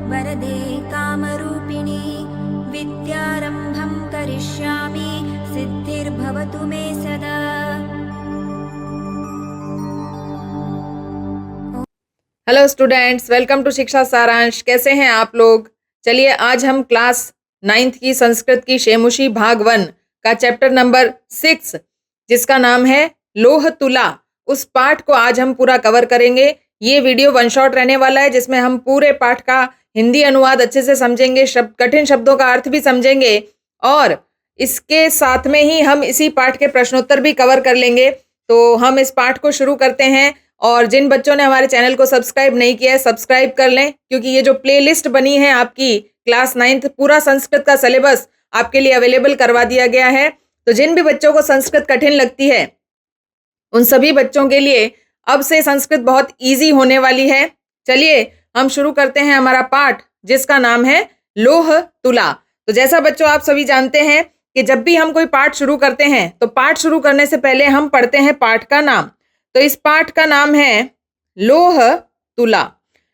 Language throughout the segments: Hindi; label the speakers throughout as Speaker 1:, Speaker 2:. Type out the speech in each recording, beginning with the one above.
Speaker 1: वरदे कामरूपिणी विद्यारम्भं करिष्यामि सिद्धिर्भवतु मे सदा।
Speaker 2: हेलो स्टूडेंट्स, वेलकम टू शिक्षा सारांश। कैसे हैं आप लोग? चलिए आज हम क्लास 9th की संस्कृत की शेमुशी भाग 1 का चैप्टर नंबर 6 जिसका नाम है लोह तुला, उस पाठ को आज हम पूरा कवर करेंगे। ये वीडियो वन शॉट रहने वाला है जिसमें हम पूरे पाठ का हिंदी अनुवाद अच्छे से समझेंगे, कठिन शब्दों का अर्थ भी समझेंगे और इसके साथ में ही हम इसी पाठ के प्रश्नोत्तर भी कवर कर लेंगे। तो हम इस पाठ को शुरू करते हैं और जिन बच्चों ने हमारे चैनल को सब्सक्राइब नहीं किया है सब्सक्राइब कर लें, क्योंकि ये जो प्लेलिस्ट बनी है आपकी क्लास 9th पूरा संस्कृत का सिलेबस आपके लिए अवेलेबल करवा दिया गया है। तो जिन भी बच्चों को संस्कृत कठिन लगती है उन सभी बच्चों के लिए अब से संस्कृत बहुत इजी होने वाली है। चलिए हम शुरू करते हैं हमारा पाठ जिसका नाम है लोह तुला। तो जैसा बच्चों आप सभी जानते हैं कि जब भी हम कोई पाठ शुरू करते हैं तो पाठ शुरू करने से पहले हम पढ़ते हैं पाठ का नाम। तो इस पाठ का नाम है लोह तुला।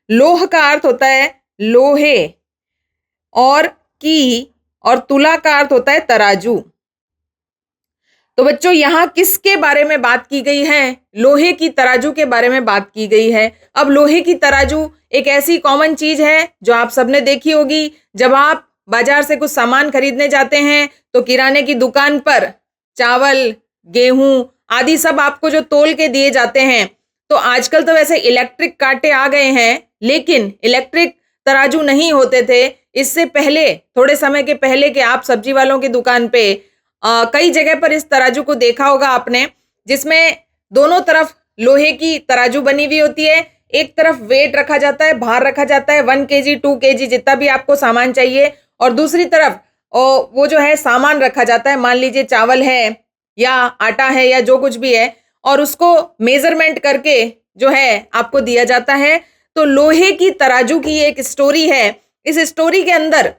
Speaker 2: लोह का अर्थ होता है लोहे और की और तुला का अर्थ होता है तराजू। तो बच्चों यहाँ किसके बारे में बात की गई है? लोहे की तराजू के बारे में बात की गई है। अब लोहे की तराजू एक ऐसी कॉमन चीज है जो आप सबने देखी होगी। जब आप बाजार से कुछ सामान खरीदने जाते हैं तो किराने की दुकान पर चावल, गेहूं आदि सब आपको जो तोल के दिए जाते हैं, तो आजकल तो वैसे इलेक्ट्रिक कांटे आ गए हैं, लेकिन इलेक्ट्रिक तराजू नहीं होते थे। इससे पहले, थोड़े समय के पहले के आप सब्जी वालों की दुकान पे कई जगह पर इस तराजू को देखा होगा आपने, जिसमें दोनों तरफ लोहे की तराजू बनी हुई होती है। एक तरफ वेट रखा जाता है, भार रखा जाता है 1 kg 2 kg जितना भी आपको सामान चाहिए, और दूसरी तरफ वो जो है सामान रखा जाता है, मान लीजिए चावल है या आटा है या जो कुछ भी है, और उसको मेजरमेंट करके जो है आपको दिया जाता है। तो लोहे की तराजू की एक स्टोरी है। इस स्टोरी के अंदर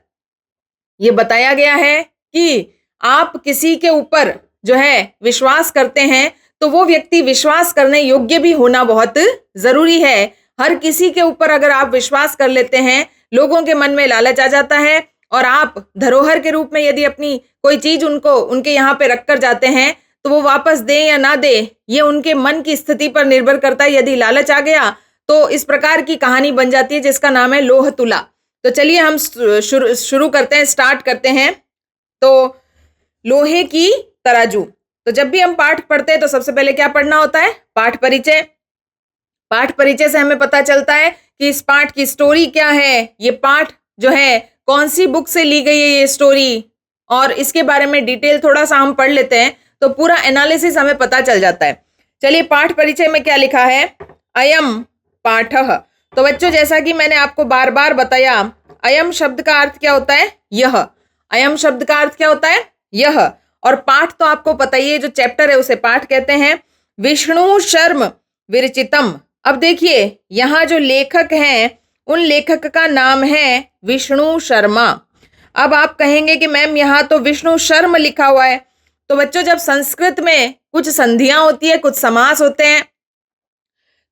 Speaker 2: ये बताया गया है कि आप किसी के ऊपर जो है विश्वास करते हैं तो वो व्यक्ति विश्वास करने योग्य भी होना बहुत जरूरी है। हर किसी के ऊपर अगर आप विश्वास कर लेते हैं, लोगों के मन में लालच आ जाता है और आप धरोहर के रूप में यदि अपनी कोई चीज उनके यहाँ पे रख कर जाते हैं तो वो वापस दे या ना दे, ये उनके मन की स्थिति पर निर्भर करता है। यदि लालच आ गया तो इस प्रकार की कहानी बन जाती है जिसका नाम है लोह तुला। तो चलिए हम शुरू करते हैं, स्टार्ट करते हैं। तो लोहे की तराजू। तो जब भी हम पाठ पढ़ते हैं तो सबसे पहले क्या पढ़ना होता है? पाठ परिचय। पाठ परिचय से हमें पता चलता है कि इस पाठ की स्टोरी क्या है, ये पाठ जो है कौन सी बुक से ली गई है ये स्टोरी, और इसके बारे में डिटेल थोड़ा सा हम पढ़ लेते हैं तो पूरा एनालिसिस हमें पता चल जाता है। चलिए पाठ परिचय में क्या लिखा है? अयम पाठः। तो बच्चों जैसा कि मैंने आपको बार बार बताया, अयम शब्द का अर्थ क्या होता है? यह। अयम शब्द का अर्थ क्या होता है? यह। और पाठ तो आपको पता ही है, जो चैप्टर है उसे पाठ कहते हैं। विष्णु शर्म विरचितम। अब देखिए यहाँ जो लेखक हैं उन लेखक का नाम है विष्णु शर्मा। अब आप कहेंगे कि मैम यहाँ तो विष्णु शर्म लिखा हुआ है। तो बच्चों जब संस्कृत में कुछ संधियां होती है, कुछ समास होते हैं,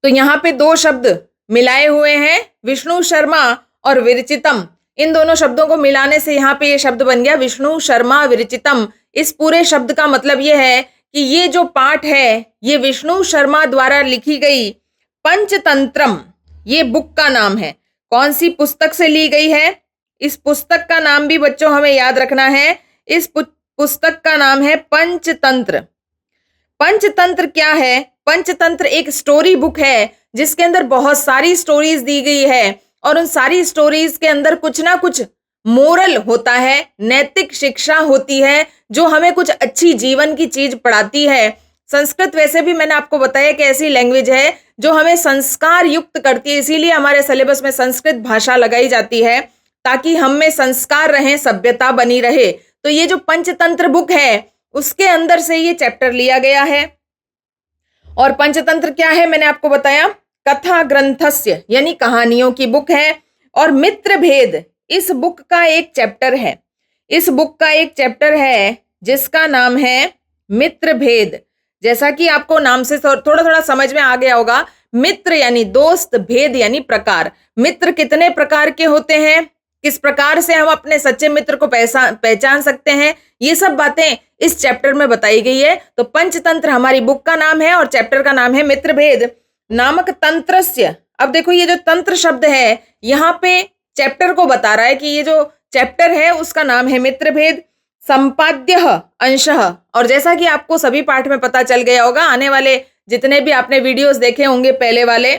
Speaker 2: तो यहाँ पे 2 शब्द मिलाए हुए हैं, विष्णु शर्मा और विरचितम। इन दोनों शब्दों को मिलाने से यहाँ पे ये शब्द बन गया विष्णु शर्मा विरचितम। इस पूरे शब्द का मतलब ये है कि ये जो पाठ है ये विष्णु शर्मा द्वारा लिखी गई पंचतंत्रम, ये बुक का नाम है। कौन सी पुस्तक से ली गई है? इस पुस्तक का नाम भी बच्चों हमें याद रखना है। इस पुस्तक का नाम है पंचतंत्र। पंचतंत्र क्या है? पंचतंत्र एक स्टोरी बुक है जिसके अंदर बहुत सारी स्टोरीज दी गई है, और उन सारी स्टोरीज के अंदर कुछ ना कुछ मोरल होता है, नैतिक शिक्षा होती है जो हमें कुछ अच्छी जीवन की चीज पढ़ाती है। संस्कृत वैसे भी मैंने आपको बताया कि ऐसी लैंग्वेज है जो हमें संस्कार युक्त करती है, इसीलिए हमारे सिलेबस में संस्कृत भाषा लगाई जाती है ताकि हम में संस्कार रहे, सभ्यता बनी रहे। तो ये जो पंचतंत्र बुक है उसके अंदर से ये चैप्टर लिया गया है। और पंचतंत्र क्या है मैंने आपको बताया, कथा ग्रंथस्य यानी कहानियों की बुक है। और मित्र भेद इस बुक का एक चैप्टर है। इस बुक का एक चैप्टर है जिसका नाम है मित्र भेद। जैसा कि आपको नाम से थोड़ा थोड़ा समझ में आ गया होगा, मित्र यानी दोस्त, भेद यानी प्रकार। मित्र कितने प्रकार के होते हैं, किस प्रकार से हम अपने सच्चे मित्र को पहचान सकते हैं, ये सब बातें इस चैप्टर में बताई गई है। तो पंचतंत्र हमारी बुक का नाम है और चैप्टर का नाम है मित्र भेद नामक तंत्रस्य। अब देखो ये जो तंत्र शब्द है यहाँ पे चैप्टर को बता रहा है कि ये जो चैप्टर है उसका नाम है मित्र भेद संपाद्य अंशः। और जैसा कि आपको सभी पाठ में पता चल गया होगा, आने वाले जितने भी आपने वीडियोस देखे होंगे पहले वाले,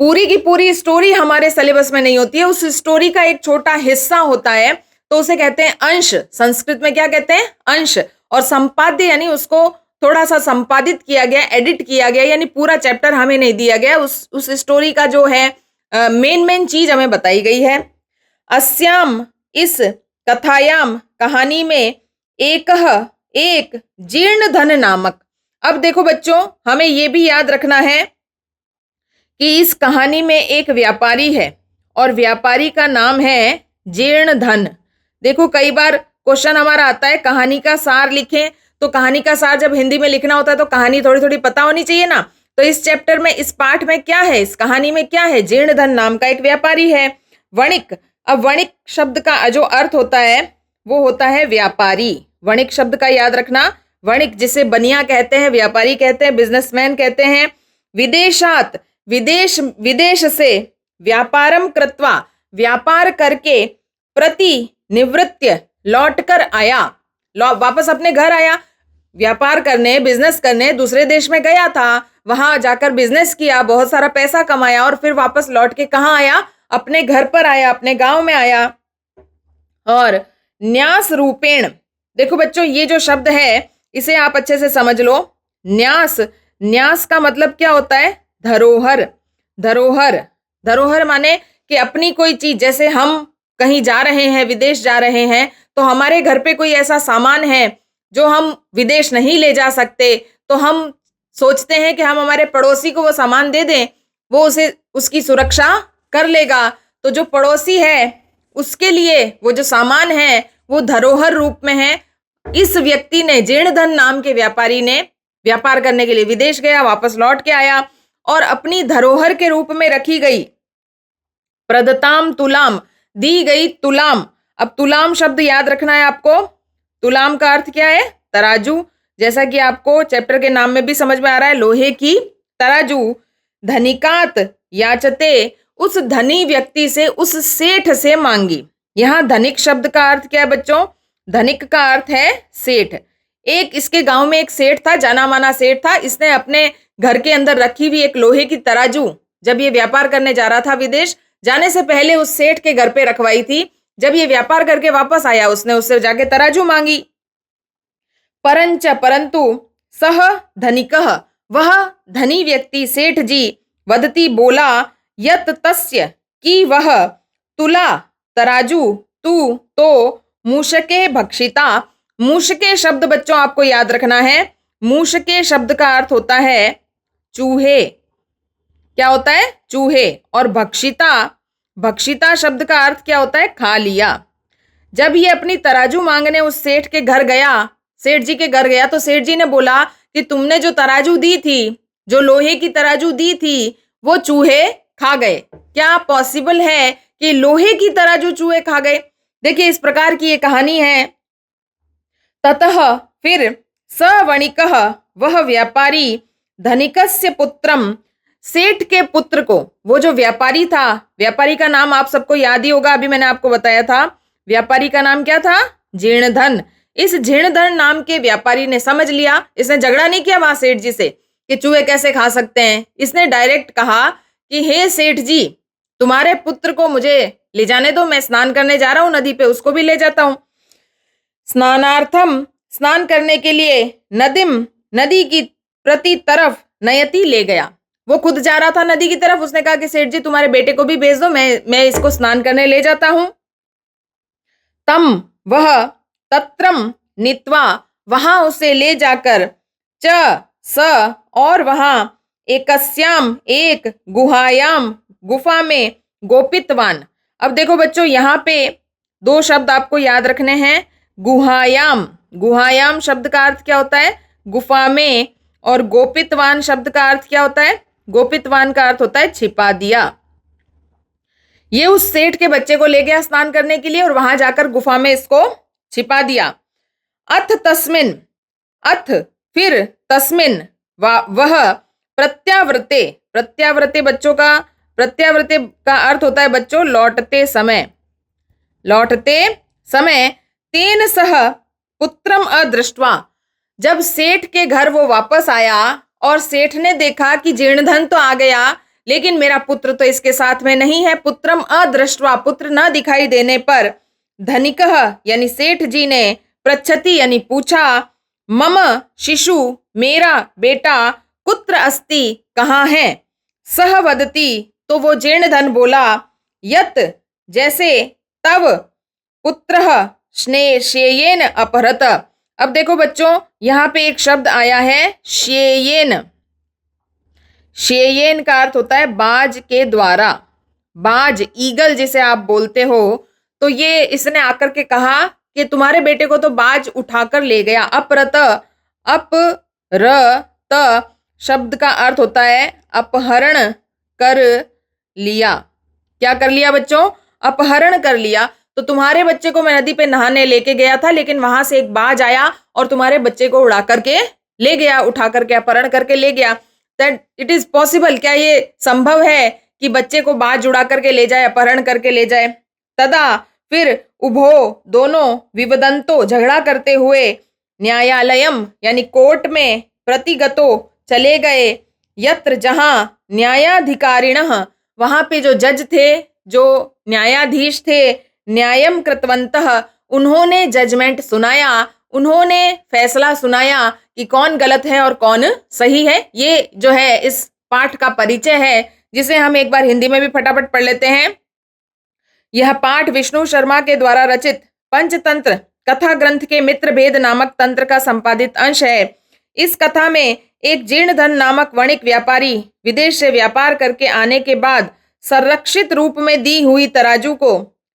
Speaker 2: पूरी की पूरी स्टोरी हमारे सिलेबस में नहीं होती है, उस स्टोरी का एक छोटा हिस्सा होता है, तो उसे कहते हैं अंश। संस्कृत में क्या कहते हैं, अंश। और संपाद्य यानी उसको थोड़ा सा संपादित किया गया, एडिट किया गया, यानी पूरा चैप्टर हमें नहीं दिया गया, उस स्टोरी का जो है मेन चीज हमें बताई गई है। अस्याम इस कथायाम कहानी में एक जीर्ण धन नामक। अब देखो बच्चों, हमें यह भी याद रखना है कि इस कहानी में एक व्यापारी है और व्यापारी का नाम है जीर्ण धन। देखो कई बार क्वेश्चन हमारा आता है कहानी का सार लिखें, तो कहानी का सार जब हिंदी में लिखना होता है तो कहानी थोड़ी थोड़ी पता होनी चाहिए ना। तो इस चैप्टर में, इस पाठ में क्या है, इस कहानी में क्या है, जीर्ण धन नाम का एक व्यापारी है, वणिक। अब वणिक शब्द का जो अर्थ होता है वो होता है व्यापारी। वणिक शब्द का याद रखना, वणिक जिसे बनिया कहते हैं, व्यापारी कहते हैं, बिजनेसमैन कहते हैं। विदेशात विदेश से व्यापारम कृत्वा व्यापार करके प्रति निवृत्य लौटकर आया, वापस अपने घर आया। व्यापार करने, बिजनेस करने दूसरे देश में गया था, वहां जाकर बिजनेस किया, बहुत सारा पैसा कमाया और फिर वापस लौट के कहाँ आया, अपने घर पर आया, अपने गांव में आया। और न्यास रूपेण, देखो बच्चों ये जो शब्द है इसे आप अच्छे से समझ लो। न्यास का मतलब क्या होता है, धरोहर। धरोहर माने कि अपनी कोई चीज, जैसे हम कहीं जा रहे हैं, विदेश जा रहे हैं, तो हमारे घर पे कोई ऐसा सामान है जो हम विदेश नहीं ले जा सकते, तो हम सोचते हैं कि हम हमारे पड़ोसी को वो सामान दे दें, वो उसकी सुरक्षा कर लेगा। तो जो पड़ोसी है उसके लिए वो जो सामान है वो धरोहर रूप में है। इस व्यक्ति ने, जीर्ण धन नाम के व्यापारी ने व्यापार करने के लिए विदेश गया, वापस लौट के आया और अपनी धरोहर के रूप में रखी गई प्रदत्ताम तुलाम, दी गई तुलाम। अब तुलाम शब्द याद रखना है आपको। तुलाम का अर्थ क्या है, तराजू। जैसा कि आपको चैप्टर के नाम में भी समझ में आ रहा है, लोहे की तराजू। धनिकात याचते, उस धनी व्यक्ति से, उस सेठ से मांगी। यहाँ धनिक शब्द का अर्थ क्या है बच्चों, धनिक का अर्थ है सेठ। एक इसके गांव में एक सेठ था, जाना माना सेठ था। इसने अपने घर के अंदर रखी हुई एक लोहे की तराजू, जब ये व्यापार करने जा रहा था विदेश, जाने से पहले उस सेठ के घर पे रखवाई थी। जब ये व्यापार करके वापस आया, उसने उससे जाके तराजू मांगी। परंतु सह धनिकः, वह धनी व्यक्ति सेठ जी, वदती बोला, यत तस्य, कि वह तुला तराजू तू तो मूषके भक्षिता। मूषके शब्द बच्चों आपको याद रखना है। मूषके शब्द का अर्थ होता है चूहे। क्या होता है, चूहे। और भक्षिता शब्द का अर्थ क्या होता है, खा लिया। जब ये अपनी तराजू मांगने उस सेठ के घर गया, सेठ जी के घर गया, तो सेठ जी ने बोला कि तुमने जो तराजू दी थी, जो लोहे की तराजू दी थी, वो चूहे खा गए। क्या पॉसिबल है कि लोहे की तराजू चूहे खा गए? देखिए इस प्रकार की ये कहानी है। ततः फिर स वणिकः, वह व्यापारी, धनिकस्य पुत्रम, सेठ के पुत्र को, वो जो व्यापारी था, व्यापारी का नाम आप सबको याद ही होगा, अभी मैंने आपको बताया था। व्यापारी का नाम क्या था, जीर्णधन। इस जीर्णधन नाम के व्यापारी ने समझ लिया, इसने झगड़ा नहीं किया वहां सेठ जी से कि चूहे कैसे खा सकते हैं। इसने डायरेक्ट कहा कि हे सेठ जी, तुम्हारे पुत्र को मुझे ले जाने दो, मैं स्नान करने जा रहा हूं नदी पे, उसको भी ले जाता हूं। स्नानार्थम, स्नान करने के लिए, नदी की प्रति तरफ नयति ले गया। वो खुद जा रहा था नदी की तरफ, उसने कहा कि सेठ जी तुम्हारे बेटे को भी भेज दो, मैं इसको स्नान करने ले जाता हूं। तम, वह, तत्रम नीत्वा, वहां उसे ले जाकर, च स, और वहां, एकस्याम, एक, गुहायाम, गुफा में, गोपितवान। अब देखो बच्चों यहाँ पे दो शब्द आपको याद रखने हैं। गुहायाम शब्द का अर्थ क्या होता है, गुफा में, और गोपितवान शब्द का अर्थ क्या होता है, गोपितवान का अर्थ होता है छिपा दिया। ये उस सेठ के बच्चे को ले गया स्नान करने के लिए और वहां जाकर गुफा में इसको छिपा दिया। अथ तस्मिन, अथ फिर, तस्मिन वह, प्रत्यावर्ते, प्रत्यावर्ते बच्चों का, प्रत्यावर्ते का अर्थ होता है बच्चों लौटते समय, लौटते समय, तेन सह पुत्रम अदृष्ट्वा, जब सेठ के घर वो वापस आया और सेठ ने देखा कि जीर्णधन तो आ गया लेकिन मेरा पुत्र तो इसके साथ में नहीं है, पुत्रम अदृष्ट्वा, पुत्र न दिखाई देने पर, धनिकः यानी सेठ जी ने, पृच्छति यानी पूछा, मम शिशु मेरा बेटा, कुत्र अस्ति कहाँ है, सह वदति तो वो जीर्णधन बोला, यत जैसे, तव पुत्रः श्नेयेन अपहरत। अब देखो बच्चों यहाँ पे एक शब्द आया है श्नेयेन, श्नेयेन का अर्थ होता है बाज के द्वारा, बाज, ईगल जिसे आप बोलते हो, तो ये इसने आकर के कहा कि तुम्हारे बेटे को तो बाज उठाकर ले गया। अपरत, अपरत शब्द का अर्थ होता है अपहरण कर लिया। क्या कर लिया बच्चों? अपहरण कर लिया। तो तुम्हारे बच्चे को मैं नदी पे नहाने लेके गया था लेकिन वहां से एक बाज आया और तुम्हारे बच्चे को उड़ा करके ले गया, उठा करके अपहरण करके ले गया। दैट इट इज पॉसिबल, क्या ये संभव है कि बच्चे को बाज उड़ा करके ले जाए, अपहरण करके ले जाए? तदा फिर, उभो दोनों, विवदंतो झगड़ा करते हुए, न्यायालयम यानी कोर्ट में, प्रतिगतो चले गए, यत्र जहां, न्यायाधिकारिणः वहां पे जो जज थे, जो न्यायाधीश थे, न्यायम कृतवन्तः उन्होंने जजमेंट सुनाया, उन्होंने फैसला सुनाया कि कौन गलत है और कौन सही है। ये जो है इस पाठ का परिचय है जिसे हम एक बार हिंदी में भी फटाफट पढ़ लेते हैं। यह पाठ विष्णु शर्मा के द्वारा रचित पंचतंत्र कथा ग्रंथ के मित्र भेद नामक तंत्र का संपादित अंश है। इस कथा में एक जीर्णधन नामक वणिक व्यापारी विदेश से व्यापार करके आने के बाद संरक्षित रूप में दी हुई तराजू को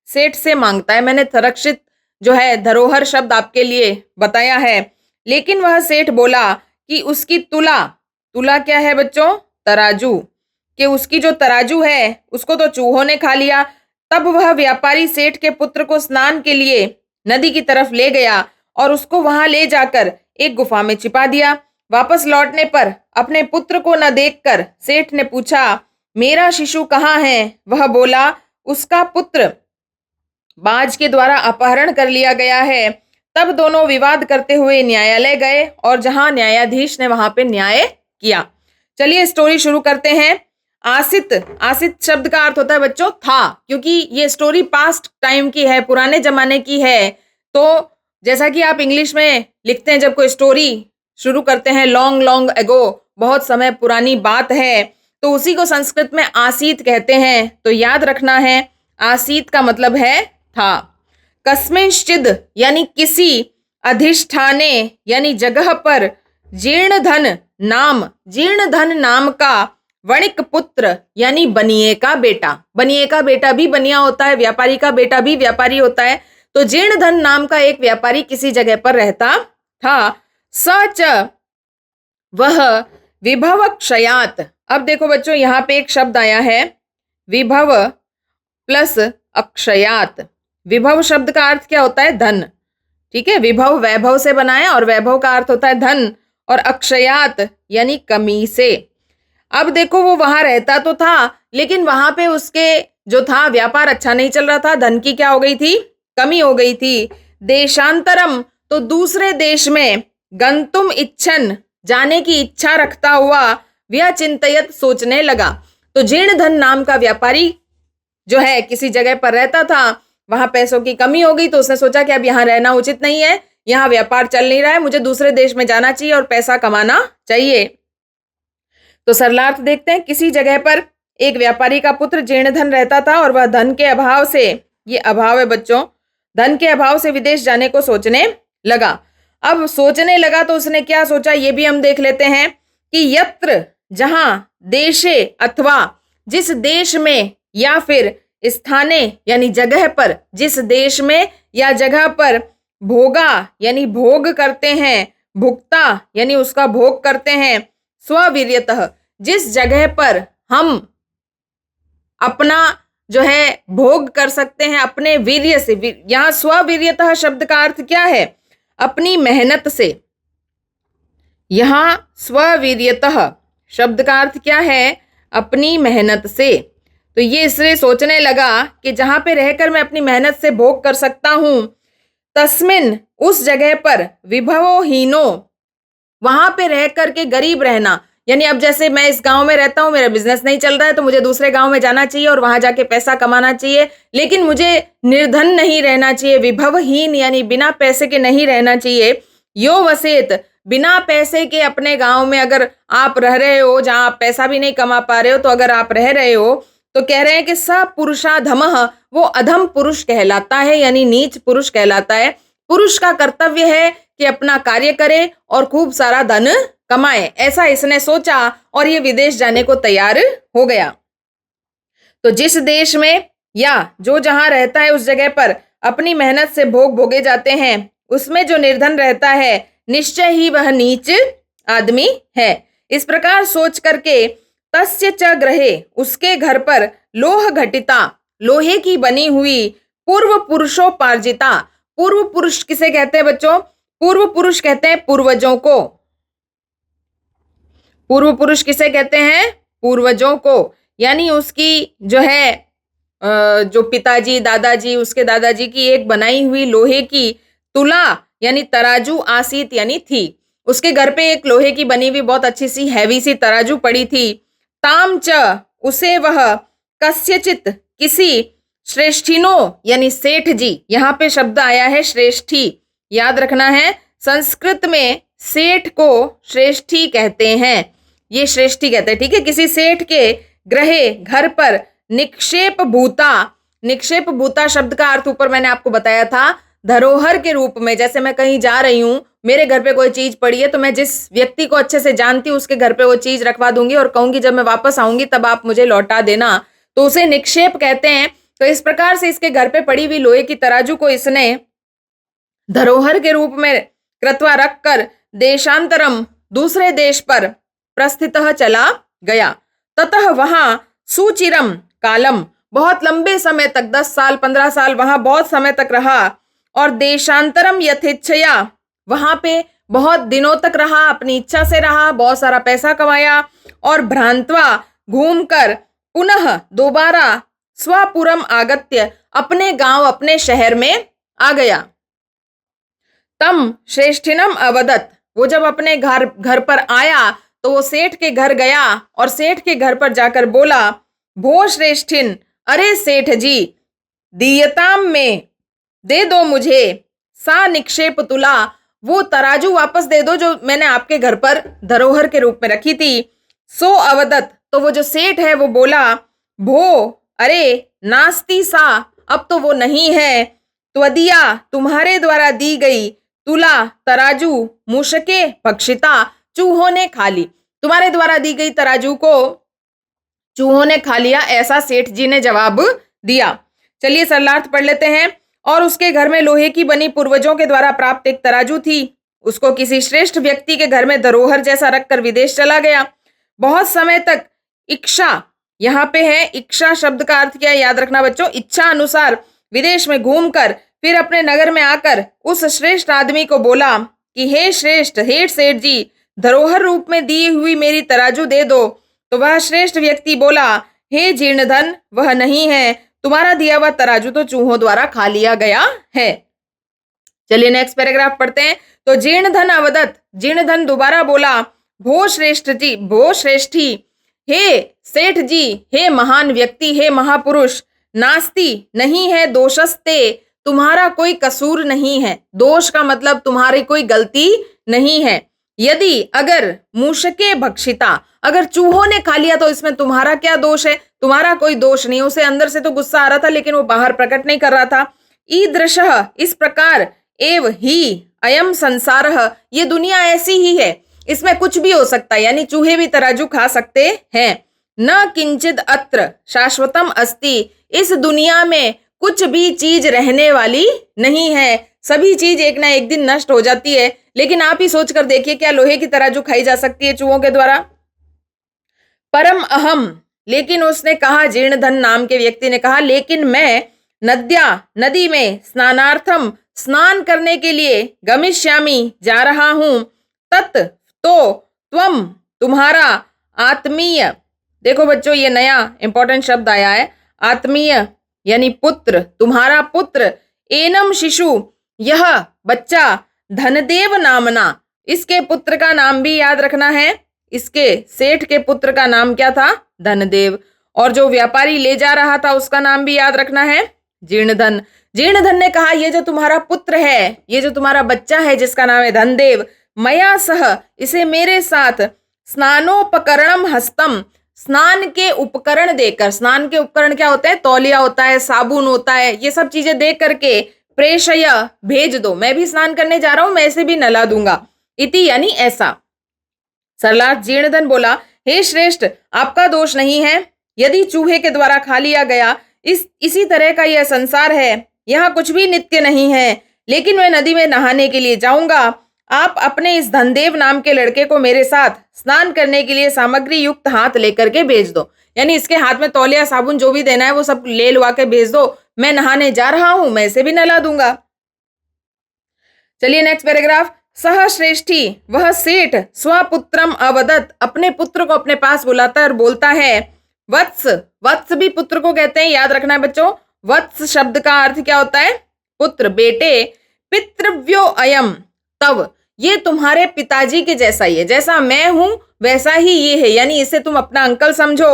Speaker 2: सेठ से मांगता है। मैंने संरक्षित जो है धरोहर शब्द आपके लिए बताया है, लेकिन वह सेठ बोला कि उसकी तुला, तुला क्या है बच्चों? तराजू, कि उसकी जो तराजू है उसको तो चूहों ने खा लिया। तब वह व्यापारी सेठ के पुत्र को स्नान के लिए नदी की तरफ ले गया और उसको वहां ले जाकर एक गुफा में छिपा दिया। वापस लौटने पर अपने पुत्र को न देखकर सेठ ने पूछा, मेरा शिशु कहाँ है? वह बोला, उसका पुत्र बाज के द्वारा अपहरण कर लिया गया है। तब दोनों विवाद करते हुए न्यायालय गए और जहां न्यायाधीश ने वहां पे न्याय किया। चलिए स्टोरी शुरू करते हैं। आसित, आसित शब्द का अर्थ होता है बच्चों था, क्योंकि ये स्टोरी पास्ट टाइम की है, पुराने जमाने की है। तो जैसा कि आप इंग्लिश में लिखते हैं जब कोई स्टोरी शुरू करते हैं, लॉन्ग लॉन्ग एगो, बहुत समय पुरानी बात है, तो उसी को संस्कृत में आसीत कहते हैं। तो याद रखना है आसीत का मतलब है था। कस्मिंश्चिद यानी किसी, अधिष्ठाने यानी जगह पर, जीर्णधन नाम, जीर्णधन नाम का वणिक पुत्र यानी बनिए का बेटा, बनिए का बेटा भी बनिया होता है, व्यापारी का बेटा भी व्यापारी होता है। तो जीर्णधन नाम का एक व्यापारी किसी जगह पर रहता था। सच वह विभव क्षयात। अब देखो बच्चों यहाँ पे एक शब्द आया है विभव प्लस अक्षयात। विभव शब्द का अर्थ क्या होता है? धन, ठीक है। विभव वैभव से बना है और वैभव का अर्थ होता है धन, और अक्षयात यानी कमी से। अब देखो वो वहां रहता तो था लेकिन वहां पे उसके जो था व्यापार अच्छा नहीं चल रहा था, धन की क्या हो गई थी? कमी हो गई थी। देशांतरम तो दूसरे देश में, गंतुम इच्छन जाने की इच्छा रखता हुआ, वह चिंतयत सोचने लगा। तो जीर्णधन नाम का व्यापारी जो है किसी जगह पर रहता था, वहां पैसों की कमी हो गई तो उसने सोचा कि अब यहाँ रहना उचित नहीं है, यहाँ व्यापार चल नहीं रहा है, मुझे दूसरे देश में जाना चाहिए और पैसा कमाना चाहिए। तो सरलार्थ देखते हैं। किसी जगह पर एक व्यापारी का पुत्र जीर्णधन रहता था और वह धन के अभाव से, ये अभाव है बच्चों, धन के अभाव से विदेश जाने को सोचने लगा। अब सोचने लगा तो उसने क्या सोचा ये भी हम देख लेते हैं कि यत्र जहां, देशे अथवा जिस देश में, या फिर स्थाने यानी जगह पर, जिस देश में या जगह पर, भोगा यानी भोग करते हैं, भुक्ता यानी उसका भोग करते हैं, स्ववीर्यतः जिस जगह पर हम अपना जो है भोग कर सकते हैं अपने वीर्य से। यहाँ स्ववीर्यतः शब्द का अर्थ क्या है? अपनी मेहनत से। यहाँ स्ववीर्यतः शब्द का अर्थ क्या है? अपनी मेहनत से। तो ये इसलिए सोचने लगा कि जहां पे रहकर मैं अपनी मेहनत से भोग कर सकता हूं, तस्मिन उस जगह पर विभवो हीनो, वहां पे रह करके गरीब रहना। यानी अब जैसे मैं इस गांव में रहता हूं, मेरा बिजनेस नहीं चल रहा है, तो मुझे दूसरे गांव में जाना चाहिए और वहां जाके पैसा कमाना चाहिए, लेकिन मुझे निर्धन नहीं रहना चाहिए, विभवहीन यानी बिना पैसे के नहीं रहना चाहिए। यो वसेत, बिना पैसे के अपने गांव में अगर आप रह रहे हो, जहां आप पैसा भी नहीं कमा पा रहे हो, तो अगर आप रह रहे हो तो कह रहे हैं कि स पुरुषाधमः, वो अधम पुरुष कहलाता है, यानी नीच पुरुष कहलाता है। पुरुष का कर्तव्य है कि अपना कार्य करे और खूब सारा धन कमाए। ऐसा इसने सोचा और ये विदेश जाने को तैयार हो गया। तो जिस देश में या जो जहां रहता है उस जगह पर अपनी मेहनत से भोग भोगे जाते हैं, उसमें जो निर्धन रहता है निश्चय ही वह नीच आदमी है। इस प्रकार सोच करके तस्य च ग्रहे, उसके घर पर लोह घटिता, लोहे की बनी हुई, पूर्व पुरुषोपार्जिता। पूर्व पुरुष किसे कहते हैं बच्चों? पूर्व पुरुष कहते हैं पूर्वजों को। पूर्व पुरुष किसे कहते हैं? पूर्वजों को। यानी उसकी जो है जो पिताजी दादाजी, उसके दादाजी की एक बनाई हुई लोहे की तुला यानी तराजू आसीत यानी थी। उसके घर पे एक लोहे की बनी हुई बहुत अच्छी सी हैवी सी तराजू पड़ी थी। ताम च, उसे वह, कस्यचित, किसी, श्रेष्ठिनो यानी सेठ जी, यहाँ पे शब्द आया है श्रेष्ठी, याद रखना है। संस्कृत में सेठ को श्रेष्ठी कहते हैं, ये श्रेष्ठी कहते हैं, ठीक है। किसी सेठ के ग्रहे, घर पर, निक्षेप भूता, निक्षेप भूता शब्द का अर्थ ऊपर मैंने आपको बताया था, धरोहर के रूप में। जैसे मैं कहीं जा रही हूं, मेरे घर पे कोई चीज पड़ी है, तो मैं जिस व्यक्ति को अच्छे से जानती हूँ उसके घर पे वो चीज रखवा दूंगी और कहूंगी जब मैं वापस आऊंगी तब आप मुझे लौटा देना, तो उसे निक्षेप कहते हैं। तो इस प्रकार से इसके घर पे पड़ी हुई लोहे की तराजू को इसने धरोहर के रूप में कृत्वा रखकर देशांतरम, दूसरे देश पर, प्रस्थितः चला गया। ततः वहां सुचिरम कालम, बहुत लंबे समय तक, 10 साल 15 साल वहां बहुत समय तक रहा। और देशांतरम यथेच्छया, वहां पे बहुत दिनों तक रहा, अपनी इच्छा से रहा, बहुत सारा पैसा कमाया। और भ्रांत्वा, घूमकर, पुनः दोबारा, स्वपुरम आगत्य, अपने गांव अपने शहर में आ गया। तम श्रेष्ठिनम अवदत, वो जब अपने घर पर आया तो वो सेठ के घर गया और सेठ के घर पर जाकर बोला, भो श्रेष्ठिन, अरे सेठ जी, दीयताम में, दे दो मुझे, सा निक्षेप तुला, वो तराजू वापस दे दो जो मैंने आपके घर पर धरोहर के रूप में रखी थी। सो अवदत, तो वो जो सेठ है वो बोला, भो, अरे, नास्ती सा, अब तो वो नहीं है, त्वदिया, तुम्हारे द्वारा दी गई, तुला, तराजू, मूषके भक्षिता, चूहों ने खा ली, तुम्हारे द्वारा दी गई तराजू को चूहों ने खा लिया, ऐसा सेठ जी ने जवाब दिया। चलिए सरलार्थ पढ़ लेते हैं। और उसके घर में लोहे की बनी पूर्वजों के द्वारा प्राप्त एक तराजू थी, उसको किसी श्रेष्ठ व्यक्ति के घर में धरोहर जैसा रखकर विदेश चला गया। बहुत समय तक इच्छा, यहाँ पे है इच्छा शब्द का अर्थ क्या है याद रखना बच्चों, इच्छा अनुसार विदेश में घूमकर फिर अपने नगर में आकर उस श्रेष्ठ आदमी को बोला कि हे श्रेष्ठ, हे सेठ जी, धरोहर रूप में दी हुई मेरी तराजू दे दो। तो वह श्रेष्ठ व्यक्ति बोला, हे जीर्णधन, वह नहीं है, तुम्हारा दिया हुआ तराजू तो चूहों द्वारा खा लिया गया है। चलिए नेक्स्ट पैराग्राफ पढ़ते हैं। तो जीर्णधन अवदत, जीर्णधन दोबारा बोला, भो श्रेष्ठ जी, भो श्रेष्ठी, हे सेठ जी, हे महान व्यक्ति, हे महापुरुष, नास्ति, नहीं है, दोषस्ते, तुम्हारा कोई कसूर नहीं है, दोष का मतलब तुम्हारी कोई गलती नहीं है। यदि, अगर, मूषके भक्षिता, अगर चूहों ने खा लिया तो इसमें तुम्हारा क्या दोष है? तुम्हारा कोई दोष नहीं। उसे अंदर से तो गुस्सा आ रहा था लेकिन वो बाहर प्रकट नहीं कर रहा था। ईदृशः, इस प्रकार, एव ही, अयम संसारः, ये दुनिया ऐसी ही है, इसमें कुछ भी हो सकता है, यानी चूहे भी तराजू खा सकते हैं। न किंचित अत्र शाश्वतम अस्ति, इस दुनिया में कुछ भी चीज रहने वाली नहीं है, सभी चीज एक ना एक दिन नष्ट हो जाती है। लेकिन आप ही सोच कर देखिए, क्या लोहे की तराजू खाई जा सकती है चूहों के द्वारा? परम अहम, लेकिन उसने कहा, जीर्णधन नाम के व्यक्ति ने कहा, लेकिन मैं नदी में स्नानार्थम स्नान करने के लिए गमिष्यामि जा रहा हूं। तत् तो त्वम तुम्हारा आत्मीय, देखो बच्चों ये नया इंपॉर्टेंट शब्द आया है, आत्मीय यानी पुत्र, तुम्हारा पुत्र, एनम शिशु, यह बच्चा, धनदेव नामना, इसके पुत्र का नाम भी याद रखना है, इसके सेठ के पुत्र का नाम क्या था, धनदेव, और जो व्यापारी ले जा रहा था उसका नाम भी याद रखना है, जीर्णधन। जीर्णधन ने कहा, ये जो तुम्हारा पुत्र है, ये जो तुम्हारा बच्चा है जिसका नाम है धनदेव, मया सह, इसे मेरे साथ, स्नानोपकरणम हस्तम, स्नान के उपकरण देकर, स्नान के उपकरण क्या होते हैं, तौलिया होता है, साबुन होता है, ये सब चीजें दे करके, प्रेषय, भेज दो, मैं भी स्नान करने जा रहा हूं, मैं इसे भी नहला दूंगा, इति यानी ऐसा। सरलार्थ जीर्णधन बोला, हे श्रेष्ठ, आपका दोष नहीं है, यदि चूहे के द्वारा खा लिया गया, इसी तरह का यह संसार है, यहाँ कुछ भी नित्य नहीं है, लेकिन मैं नदी में नहाने के लिए जाऊंगा, आप अपने इस धनदेव नाम के लड़के को मेरे साथ स्नान करने के लिए सामग्री युक्त हाथ लेकर के भेज दो, यानी इसके हाथ में तौलिया साबुन जो भी देना है वो सब ले लुआ के भेज दो, मैं नहाने जा रहा हूं, मैं इसे भी नहला दूंगा। चलिए नेक्स्ट पैराग्राफ। सह श्रेष्ठी, वह सेठ, स्वपुत्रम अवदत, अपने पुत्र को अपने पास बुलाता है और बोलता है, वत्स, वत्स भी पुत्र को कहते हैं, याद रखना है बच्चों, वत्स शब्द का अर्थ क्या होता है, पुत्र, बेटे, पितृव्यो अयम, तव, ये तुम्हारे पिताजी के जैसा ही है, जैसा मैं हूं वैसा ही ये है, यानी इसे तुम अपना अंकल समझो,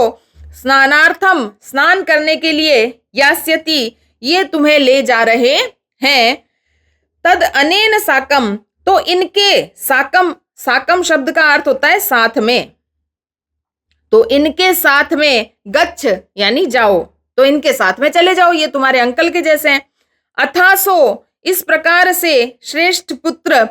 Speaker 2: स्नानार्थम, स्नान करने के लिए, यास्यति, ये तुम्हें ले जा रहे हैं, तद अनेन साकम, तो इनके, साकम, साकम शब्द का अर्थ होता है साथ में, तो इनके साथ में, गच्छ यानी जाओ, तो इनके साथ में चले जाओ, ये तुम्हारे अंकल के जैसे हैं। अथासो, इस प्रकार से, श्रेष्ठ पुत्र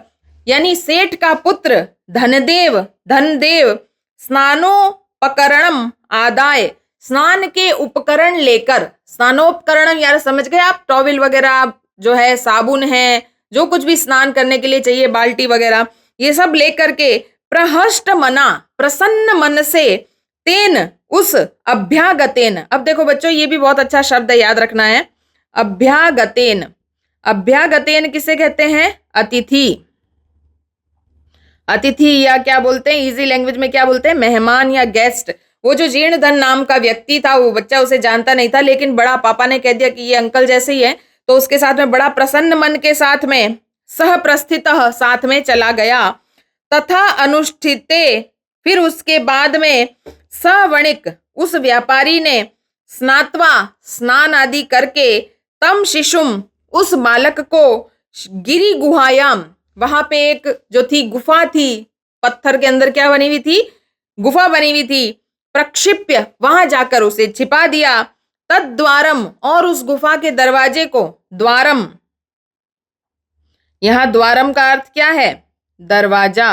Speaker 2: यानी सेठ का पुत्र, धनदेव, धनदेव, स्नानोपकरणम आदाय, स्नान के उपकरण लेकर, स्नानोपकरण यार समझ गए आप, टॉवेल वगैरह जो है, साबुन है, जो कुछ भी स्नान करने के लिए चाहिए, बाल्टी वगैरह, ये सब लेकर के, प्रहष्ट मना, प्रसन्न मन से, तेन, उस, अभ्यागतेन, अब देखो बच्चों ये भी बहुत अच्छा शब्द है, याद रखना है, अभ्यागतेन, अभ्यागतेन किसे कहते हैं, अतिथि, अतिथि या क्या बोलते हैं, इजी लैंग्वेज में क्या बोलते हैं, मेहमान या गेस्ट। वो जो जीर्णधन नाम का व्यक्ति था, वो बच्चा उसे जानता नहीं था, लेकिन बड़ा पापा ने कह दिया कि ये अंकल जैसे ही है, तो उसके साथ में बड़ा प्रसन्न मन के साथ में, सह प्रस्थितः, साथ में चला गया, तथा अनुष्ठिते, फिर उसके बाद में, सवणिक, उस व्यापारी ने, स्नात्वा, स्नान आदि करके, तम शिशुम, उस बालक को, गिरि गुहायाम, वहां पे एक जो थी गुफा थी, पत्थर के अंदर क्या बनी हुई थी, गुफा बनी हुई थी, प्रक्षिप्य, वहां जाकर उसे छिपा दिया, तद्वारम, और उस गुफा के दरवाजे को, द्वारम, यहां द्वारम का अर्थ क्या है, दरवाजा,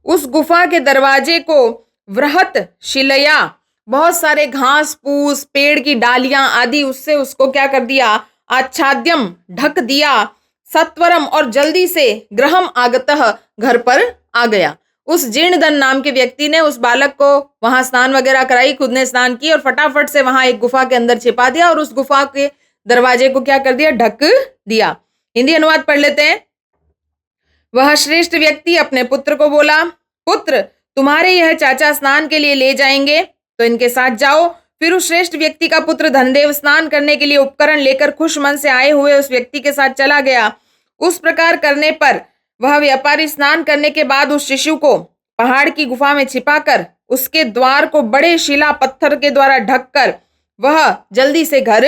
Speaker 2: उस गुफा के दरवाजे को, वृहत शिलया, बहुत सारे घास फूस, पेड़ की डालियां आदि, उससे उसको क्या कर दिया, आच्छाद्यम, ढक दिया, सत्वरम, और जल्दी से, गृहम आगतः, घर पर आ गया। उस जीर्णधन नाम के व्यक्ति ने उस बालक को वहां स्नान वगैरह कराई, खुद ने स्नान की और फटाफट से वहां एक गुफा के अंदर छिपा दिया और उस गुफा के दरवाजे को क्या कर दिया, ढक दिया। हिंदी अनुवाद पढ़ लेते हैं। वह श्रेष्ठ व्यक्ति अपने पुत्र को बोला, पुत्र, तुम्हारे यह चाचा स्नान के लिए ले जाएंगे, तो इनके साथ जाओ। फिर उस श्रेष्ठ व्यक्ति का पुत्र धनदेव स्नान करने के लिए उपकरण लेकर खुश मन से आए हुए उस व्यक्ति के साथ चला गया। उस प्रकार करने पर वह व्यापारी स्नान करने के बाद उस शिशु को पहाड़ की गुफा में छिपाकर उसके द्वार को बड़े शिला पत्थर के द्वारा ढककर वह जल्दी से घर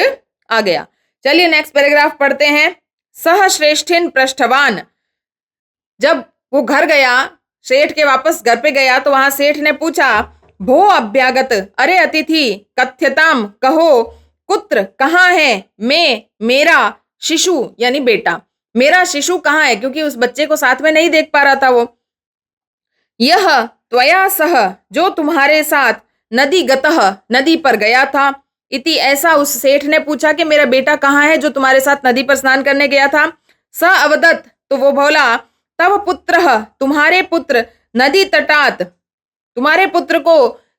Speaker 2: आ गया। चलिए नेक्स्ट पैराग्राफ पढ़ते हैं। सह श्रेष्ठिन पृष्ठवान, जब वो घर गया, सेठ के वापस घर पे गया, तो वहां सेठ ने पूछा, भो अभ्यागत, अरे अतिथि, कथ्यताम, कहो, कुत्र, कहाँ है, मैं, मेरा, शिशु यानी बेटा, मेरा शिशु कहाँ है, क्योंकि उस बच्चे को साथ में नहीं देख पा रहा था वो। यह त्वया सह, जो तुम्हारे साथ, नदी गतः, नदी पर गया था, इति ऐसा उस सेठ ने पूछा कि मेरा बेटा कहाँ है जो तुम्हारे साथ नदी पर स्नान करने गया था। स अवदत, तो वो बोला, तव पुत्रः, तुम्हारे पुत्र, नदी तटात, तुम्हारे पुत्र को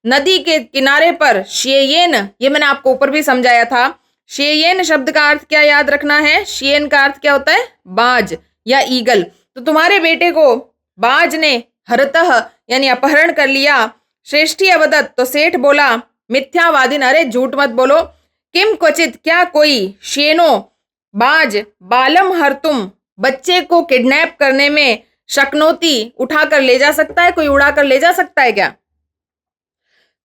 Speaker 2: नदी के किनारे पर शेयेन, ये मैंने आपको ऊपर भी समझाया था। शेयेन शब्द का अर्थ क्या याद रखना है? शेयेन का अर्थ क्या होता है? बाज या ईगल। तो तुम्हारे बेटे को बाज ने हरतः यानी अपहरण कर लिया। श्रेष्ठी अवदत, तो सेठ बोला, मिथ्यावादिन, अरे झूठ मत बोलो। किम क्वचित, क्या कोई, शेनो बाज, बालम हरतुम, बच्चे को किडनैप करने में, शक्नोती उठा कर ले जा सकता है, कोई उड़ा कर ले जा सकता है क्या?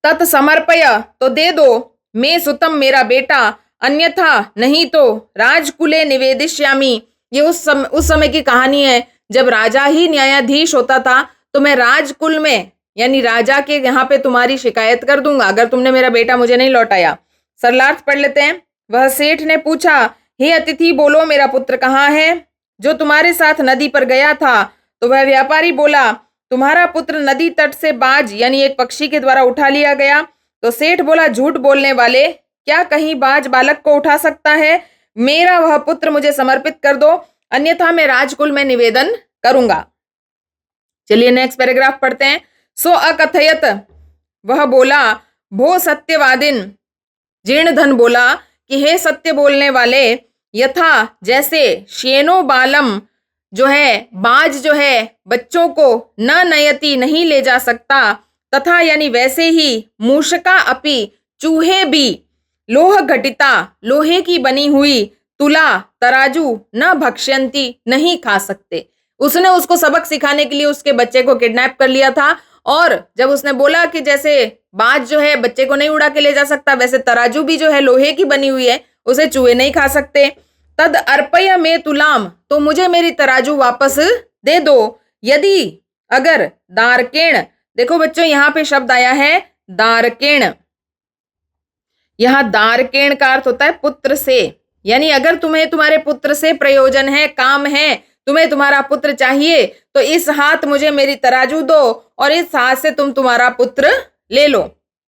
Speaker 2: तत् समर्पय, तो दे दो, मैं सुतम, मेरा बेटा, अन्यथा नहीं तो राजकुले निवेदिष्यामि। ये उस समय की कहानी है जब राजा ही न्यायाधीश होता था। तो मैं राजकुल में यानी राजा के यहाँ पे तुम्हारी शिकायत कर दूंगा अगर तुमने मेरा बेटा मुझे नहीं लौटाया। सरलार्थ पढ़ लेते हैं। वह सेठ ने पूछा, हे अतिथि, बोलो मेरा पुत्र कहाँ है जो तुम्हारे साथ नदी पर गया था? तो वह व्यापारी बोला, तुम्हारा पुत्र नदी तट से बाज यानी एक पक्षी के द्वारा उठा लिया गया। तो सेठ बोला, झूठ बोलने वाले, क्या कहीं बाज बालक को उठा सकता है? मेरा वह पुत्र मुझे समर्पित कर दो, अन्यथा मैं राजकुल में निवेदन करूंगा। चलिए नेक्स्ट पैराग्राफ पढ़ते हैं। सो अकथयत, वह बोला, भो सत्यवादिन, जीर्णधन बोला कि हे सत्य बोलने वाले, यथा जैसे शेनो बालम जो है बाज जो है बच्चों को न नयति नहीं ले जा सकता, तथा यानी वैसे ही मूषका अपि, चूहे भी, लोह घटिता, लोहे की बनी हुई, तुला तराजू, न भक्ष्यंती, नहीं खा सकते। उसने उसको सबक सिखाने के लिए उसके बच्चे को किडनैप कर लिया था। और जब उसने बोला कि जैसे बाज जो है बच्चे को नहीं उड़ा के ले जा सकता, वैसे तराजू भी जो है लोहे की बनी हुई है, उसे चूहे नहीं खा सकते। तद अर्पय में तुलाम, तो मुझे मेरी तराजू वापस दे दो। यदि अगर दारकेण, देखो बच्चों यहाँ पे शब्द आया है दारकेण। यहाँ दारकेण का अर्थ होता है पुत्र से, यानी अगर तुम्हें तुम्हारे पुत्र से प्रयोजन है, काम है, तुम्हें तुम्हारा पुत्र चाहिए, तो इस हाथ मुझे मेरी तराजू दो और इस हाथ से तुम तुम्हारा पुत्र ले लो।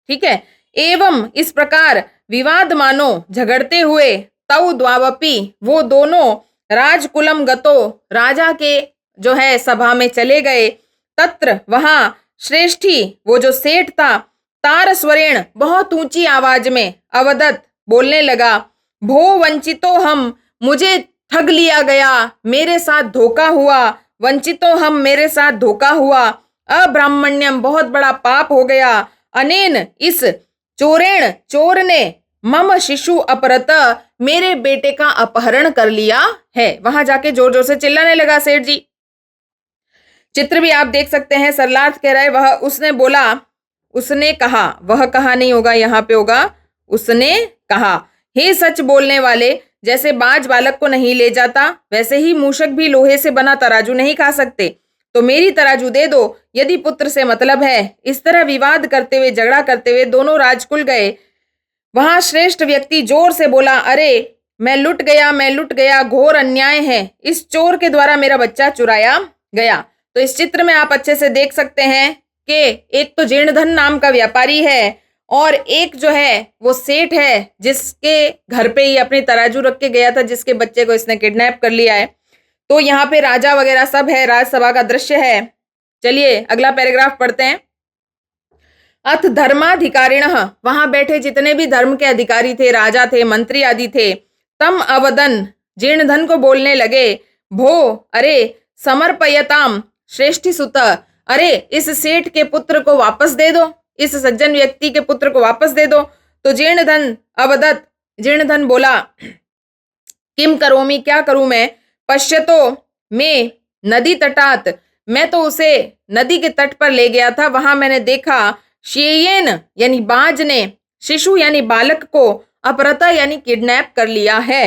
Speaker 2: ठीक है। एवं इस प्रकार विवाद मानो झगड़ते हुए, तौ द्वावपि, वो दोनों, राजकुलम गतो, राजा के जो है सभा में चले गए। तत्र वहां, श्रेष्ठी वो जो सेठ था, तार स्वरेण बहुत ऊंची आवाज में, अवदत बोलने लगा, भो वंचितो हम, मुझे ठग लिया गया, मेरे साथ धोखा हुआ, वंचितो हम, मेरे साथ धोखा हुआ, अब्राह्मण्यम बहुत बड़ा पाप हो गया, अनेन इस, चोरेण चोर ने, मम शिशु अपहृत, मेरे बेटे का अपहरण कर लिया है। वहां जाके जोर जोर से चिल्लाने लगा सेठ जी। चित्र भी आप देख सकते हैं। सरलार्थ कह रहा है वह, उसने बोला, उसने कहा, वह कहा नहीं होगा, यहाँ पे होगा उसने कहा, हे सच बोलने वाले, जैसे बाज बालक को नहीं ले जाता, वैसे ही मूषक भी लोहे से बना तराजू नहीं खा सकते, तो मेरी तराजू दे दो यदि पुत्र से मतलब है। इस तरह विवाद करते हुए, झगड़ा करते हुए दोनों राजकुल गए। वहां श्रेष्ठ व्यक्ति जोर से बोला, अरे मैं लुट गया, घोर अन्याय है, इस चोर के द्वारा मेरा बच्चा चुराया गया। तो इस चित्र में आप अच्छे से देख सकते हैं कि एक तो जीर्णधन नाम का व्यापारी है और एक जो है वो सेठ है जिसके घर पे ही अपनी तराजू रख के गया था, जिसके बच्चे को इसने किडनैप कर लिया है। तो यहाँ पे राजा वगैरह सब है, राजसभा का दृश्य है। चलिए अगला पैराग्राफ पढ़ते हैं। अथ धर्माधिकारिण, वहां बैठे जितने भी धर्म के अधिकारी थे, राजा थे, मंत्री आदि थे, तम अवदन, जीर्णधन को बोलने लगे, भो, अरे, समर्पयताम श्रेष्ठी सुत, अरे इस सेठ के पुत्र को वापस दे दो, इस सज्जन व्यक्ति के पुत्र को वापस दे दो। तो जीर्णधन अवदत, जीर्णधन बोला, किम करोमि, क्या करूं मैं, पश्यतो मैं नदी तटात, मैं तो उसे नदी के तट पर ले गया था, वहां मैंने देखा, शेयेन यानी बाज ने, शिशु यानी बालक को, अपहृता यानी किडनैप कर लिया है।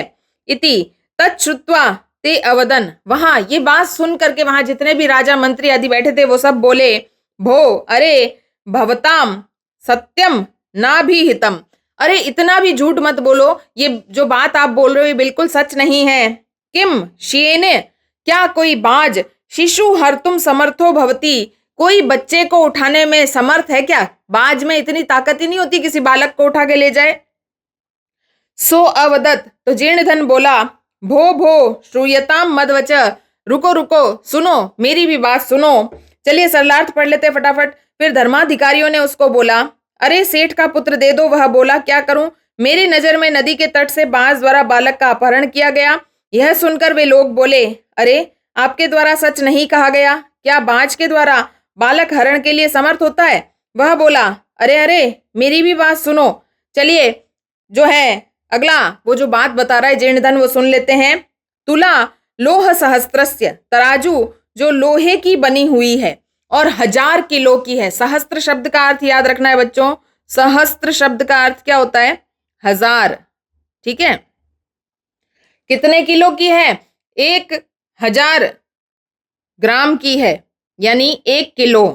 Speaker 2: इति तच्छ्रुत्वा ते अवदन, वहां ये बात सुन करके वहां जितने भी राजा मंत्री आदि बैठे थे वो सब बोले, भो, अरे, भवताम सत्यम ना भी हितम, अरे इतना भी झूठ मत बोलो, ये जो बात आप बोल रहे हो ये बिल्कुल सच नहीं है। किम शेने, क्या कोई बाज, शिशु हर्तुम समर्थो भवती, कोई बच्चे को उठाने में समर्थ है क्या? बाज में इतनी ताकत ही नहीं होती किसी बालक को उठा के ले जाए। सो अवदत, तो जीर्णधन बोला, भो भो श्रूयताम मदवच, रुको रुको, सुनो, मेरी भी बात सुनो। चलिए सरलार्थ पढ़ लेते फटाफट। फिर धर्माधिकारियों ने उसको बोला, अरे सेठ का पुत्र दे दो। वह बोला, क्या करूं? मेरी नजर में नदी के तट से बांस द्वारा बालक का अपहरण किया गया। यह सुनकर वे लोग बोले, अरे आपके द्वारा सच नहीं कहा गया, क्या बाज के द्वारा बालक हरण के लिए समर्थ होता है? वह बोला, अरे अरे मेरी भी बात सुनो। चलिए जो है अगला वो जो बात बता रहा है जीर्णधन वो सुन लेते हैं। तुला लोह सहस्त्रस्य, तराजू जो लोहे की बनी हुई है और 1000 किलो की है। सहस्त्र शब्द का अर्थ याद रखना है बच्चों, सहस्त्र शब्द का अर्थ क्या होता है? 1000। ठीक है, कितने किलो की है? 1000 ग्राम की है, यानी 1 किलो।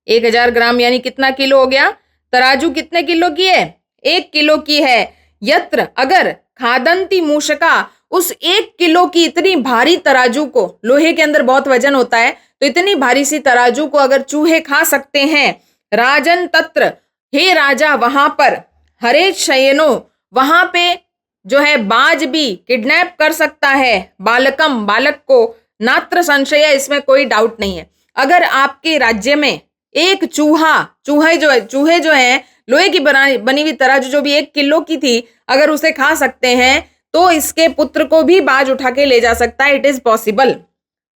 Speaker 2: 1000 ग्राम यानी कितना किलो हो गया? तराजू कितने किलो की है? 1 किलो की है। यत्र, अगर खादंती मूषका, उस 1 किलो की इतनी भारी तराजू को, लोहे के अंदर बहुत वजन होता है, तो इतनी भारी सी तराजू को अगर चूहे खा सकते हैं, राजन तत्र, हे राजा वहां पर, हरे शयनो, वहां पे जो है बाज भी किडनैप कर सकता है, बालकम, बालक को, नात्र संशय, इसमें कोई डाउट नहीं है। अगर आपके राज्य में एक चूहे जो है लोहे की बनी हुई तराजू जो भी 1 किलो की थी, अगर उसे खा सकते हैं तो इसके पुत्र को भी बाज उठा के ले जा सकता है। It is possible.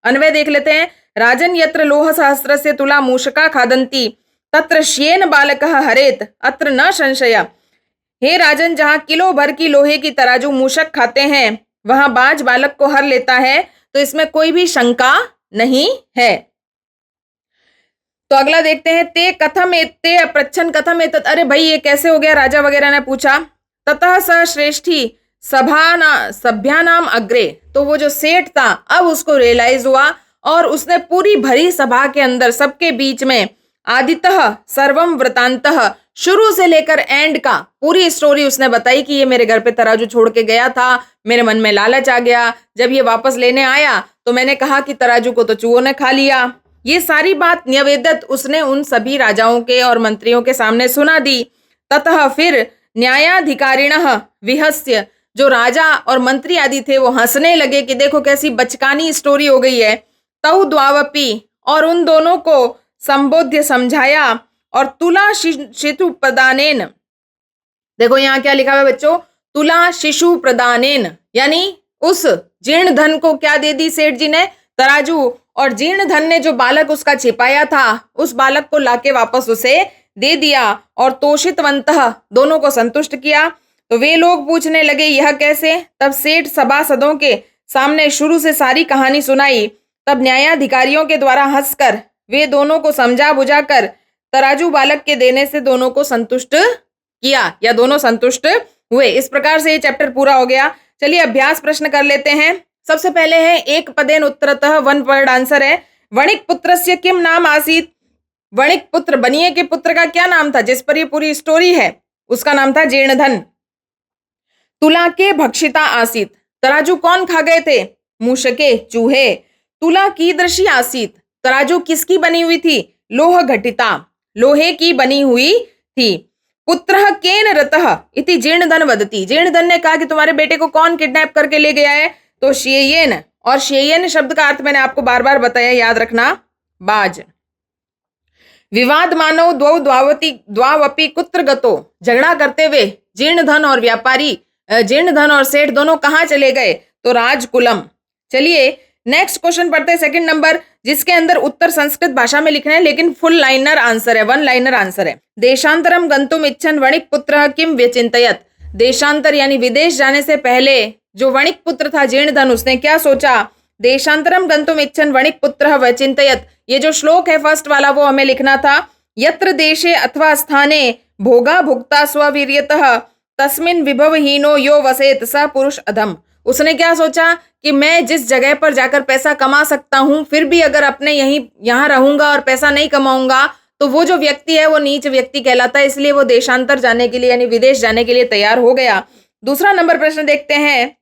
Speaker 2: अन्वय देख लेते हैं। राजन यत्र लोह सहस्त्र से तुला मूषका खादंती तत्र श्येन बालकः हरेत अत्र न संशय। हे राजन, जहां किलो भर की लोहे की तराजू मूषक खाते हैं वहां बाज बालक को हर लेता है, तो इसमें कोई भी शंका नहीं है। तो अगला देखते हैं। ते कथम एते प्रच्छन कथम एतत्, अरे भाई ये कैसे हो गया? राजा वगैरह ने पूछा। ततः स श्रेष्ठी सभ्यानाम अग्रे, तो वो जो सेठ था अब उसको रियलाइज हुआ और उसने पूरी भरी सभा के अंदर सबके बीच में आदितः सर्वम वृतांतः, शुरू से लेकर एंड का पूरी स्टोरी उसने बताई कि ये मेरे घर पे तराजू छोड़ के गया था, मेरे मन में लालच आ गया, जब ये वापस लेने आया तो मैंने कहा कि तराजू को तो चूहों ने खा लिया। ये सारी बात न्यवेदत उसने उन सभी राजाओं के और मंत्रियों के सामने सुना दी। ततः फिर न्यायाधिकारिणः विहस्य, जो राजा और मंत्री आदि थे वो हंसने लगे कि देखो कैसी बचकानी स्टोरी हो गई है। तौ द्वावपी, और उन दोनों को संबोध्य समझाया, और तुला शिशु प्रदानेन, देखो यहाँ क्या लिखा हुआ है बच्चों, तुला शिशु प्रदानेन, यानी उस जीर्ण धन को क्या दे दी सेठ जी ने? तराजू। और जीर्ण धन ने जो बालक उसका छिपाया था उस बालक को लाके वापस उसे दे दिया, और तोषितवंतः, दोनों को संतुष्ट किया। तो वे लोग पूछने लगे यह कैसे? तब सेठ सभासदों के सामने शुरू से सारी कहानी सुनाई। तब न्यायाधिकारियों के द्वारा हंसकर वे दोनों को समझा बुझाकर तराजू बालक के देने से दोनों को संतुष्ट किया, या दोनों संतुष्ट हुए। इस प्रकार से ये चैप्टर पूरा हो गया। चलिए अभ्यास प्रश्न कर लेते हैं। सबसे पहले है एक पदेन उत्तरतः, 1 वर्ड आंसर है। वणिक पुत्रस्य किम नाम आसीत, वणिक पुत्र बनिए के पुत्र का क्या नाम था जिस पर ये पूरी स्टोरी है? उसका नाम था जीर्णधन। तुला के भक्षिता आसीत, तराजू कौन खा गए थे? मूषके, चूहे। तुला कीदृशी आसीत, तराजू किसकी बनी हुई थी? लोह घटिता, लोहे की बनी हुई थी। पुत्रः केन रतः इति जीर्णधन वदति, जीर्णधन ने कहा कि तुम्हारे बेटे को कौन किडनैप करके ले गया है? तो श्येयेन, और श्येयेन शब्द का अर्थ मैंने आपको बार बार बताया, याद रखना, बाज। विवाद मानव द्वौ द्वावपि कुत्र गतो, झगड़ा करते हुए जीर्णधन और व्यापारी, जीर्णधन और सेठ दोनों कहाँ चले गए? तो राजकुलम। चलिए नेक्स्ट क्वेश्चन पढ़ते हैं, 2nd नंबर, जिसके अंदर उत्तर संस्कृत भाषा में लिखना है लेकिन फुल लाइनर आंसर है, 1 लाइनर आंसर है। देशांतरम गंतुम इच्छन वणिक पुत्र किम व्यचिंतयत, देशांतर यानी विदेश जाने से पहले जो वणिक पुत्र था जीर्णधन, उसने क्या सोचा? देशांतरम गंतुम इच्छन वणिक पुत्र व्यचिंतयत, ये जो श्लोक है फर्स्ट वाला वो हमें लिखना था। यत्र देशे अथवा स्थाने भोगा भुक्ता स्ववीर्यतः तस्मिन विभवहीनो यो वसेत स पुरुष अधम, उसने क्या सोचा कि मैं जिस जगह पर जाकर पैसा कमा सकता हूं फिर भी अगर अपने यहाँ रहूंगा और पैसा नहीं कमाऊंगा तो वो जो व्यक्ति है वो नीच व्यक्ति कहलाता है, इसलिए वो देशांतर जाने के लिए यानी विदेश जाने के लिए तैयार हो गया। दूसरा नंबर प्रश्न देखते हैं।